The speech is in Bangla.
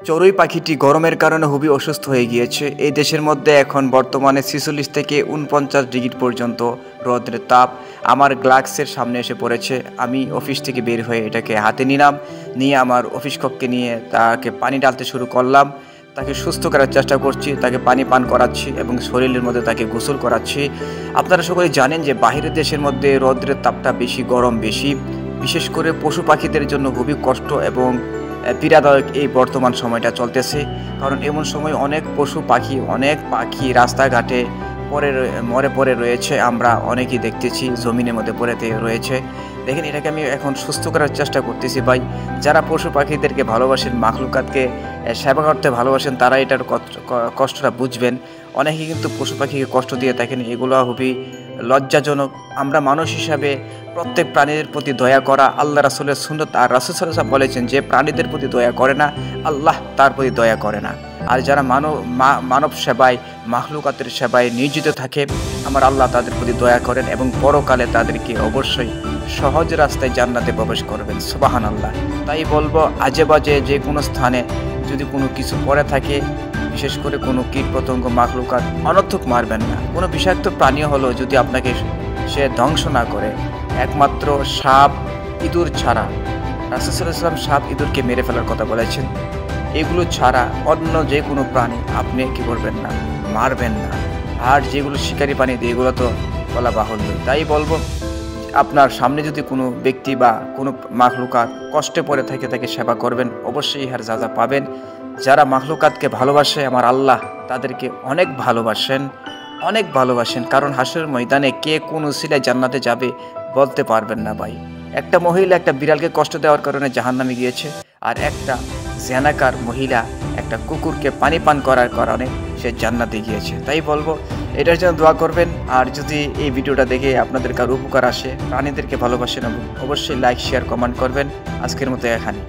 চড়ুই পাখিটি গরমের কারণে খুবই অসুস্থ হয়ে গিয়েছে। এই দেশের মধ্যে এখন বর্তমানে ৪৬ থেকে ৪৯ ডিগ্রি পর্যন্ত রোদের তাপ আমার গ্লাক্সের সামনে এসে পড়েছে। আমি অফিস থেকে বের হয়ে এটাকে হাতে নিলাম, নিয়ে আমার অফিস কক্ষে নিয়ে তাকে পানি ঢালতে শুরু করলাম। তাকে সুস্থ করার চেষ্টা করছি, তাকে পানি পান করাচ্ছি এবং শরীরের মধ্যে তাকে গোসল করাচ্ছি। আপনারা সকলেই জানেন যে বাহিরের দেশের মধ্যে রোদের তাপটা বেশি, গরম বেশি, বিশেষ করে পশু পাখিদের জন্য খুবই কষ্ট এবং পীড়াদায়ক এই বর্তমান সময়টা চলতেছে। কারণ এমন সময় অনেক পশু পাখি, অনেক পাখি রাস্তাঘাটে মরে পড়ে রয়েছে। আমরা অনেকেই দেখতেছি জমিনের মধ্যে পড়ে রয়েছে। দেখেন, এটাকে আমি এখন সুস্থ করার চেষ্টা করতেছি ভাই। যারা পশু পাখিদেরকে ভালোবাসেন, মাখলুকাতকে সেবা করতে ভালোবাসেন, তারা এটার কষ্টটা বুঝবেন। অনেকে কিন্তু পশু পাখিকে কষ্ট দিয়ে থাকেন, এগুলো খুবই লজ্জাজনক। আমরা মানুষ হিসাবে প্রত্যেক প্রাণীদের প্রতি দয়া করা আল্লাহ রাসূলের সুন্নাত। আর রাসূল সাল্লাল্লাহু আলাইহি ওয়াসাল্লাম বলেছেন যে প্রাণীদের প্রতি দয়া করে না, আল্লাহ তার প্রতি দয়া করে না। আর যারা মানব সেবায়, মাখলুকাতের সেবায় নিয়োজিত থাকে, আমার আল্লাহ তাদের প্রতি দয়া করেন এবং পরকালে তাদেরকে অবশ্যই সহজ রাস্তায় জান্নাতে প্রবেশ করবেন। সুবহানাল্লাহ। তাই বলবো, আজে বাজে যে কোনো স্থানে যদি কোনো কিছু পড়ে থাকে, বিশেষ করে কোনো কীট পতঙ্গ, মাখলুকাত, অনর্থক মারবেন না। কোনো বিষাক্ত প্রাণী হলো যদি আপনাকে সে ধ্বংস না করে, একমাত্র সাপ, ইঁদুর ছাড়া, রাসূল সাল্লাল্লাহু আলাইহি ওয়াসাল্লাম সাপ, ইঁদুরকে মেরে ফেলার কথা বলেছেন। এগুলো ছাড়া অন্য যে কোনো প্রাণী আপনি কি করবেন না, মারবেন না। আর যেগুলো শিকারী প্রাণী, এগুলো তো বলা বাহুল্য। তাই বলবো, আপনার সামনে যদি কোনো ব্যক্তি বা কোনো মাখলুকাত কষ্টে পড়ে থাকে, তাকে সেবা করবেন, অবশ্যই ইহার যা পাবেন। যারা মাখলুকাতকে ভালোবাসে, আমার আল্লাহ তাদেরকে অনেক ভালোবাসেন, অনেক ভালোবাসেন। কারণ হাসরের ময়দানে কে কোন উসিলায় জান্নাতে যাবে বলতে পারবেন না ভাই। একটা মহিলা একটা বিড়ালকে কষ্ট দেওয়ার কারণে জাহান্নামে গিয়েছে, আর একটা জেনাকার মহিলা একটা কুকুরকে পানি পান করার কারণে সে জান্নাতে গিয়েছে। তাই বলবো, এটার জন্য দোয়া করবেন। আর যদি এই ভিডিওটা দেখে আপনাদের কারো উপকার আসে, প্রাণীদেরকে ভালোবাসেন, অবশ্যই লাইক, শেয়ার, কমেন্ট করবেন। আজকের মতো এখানে।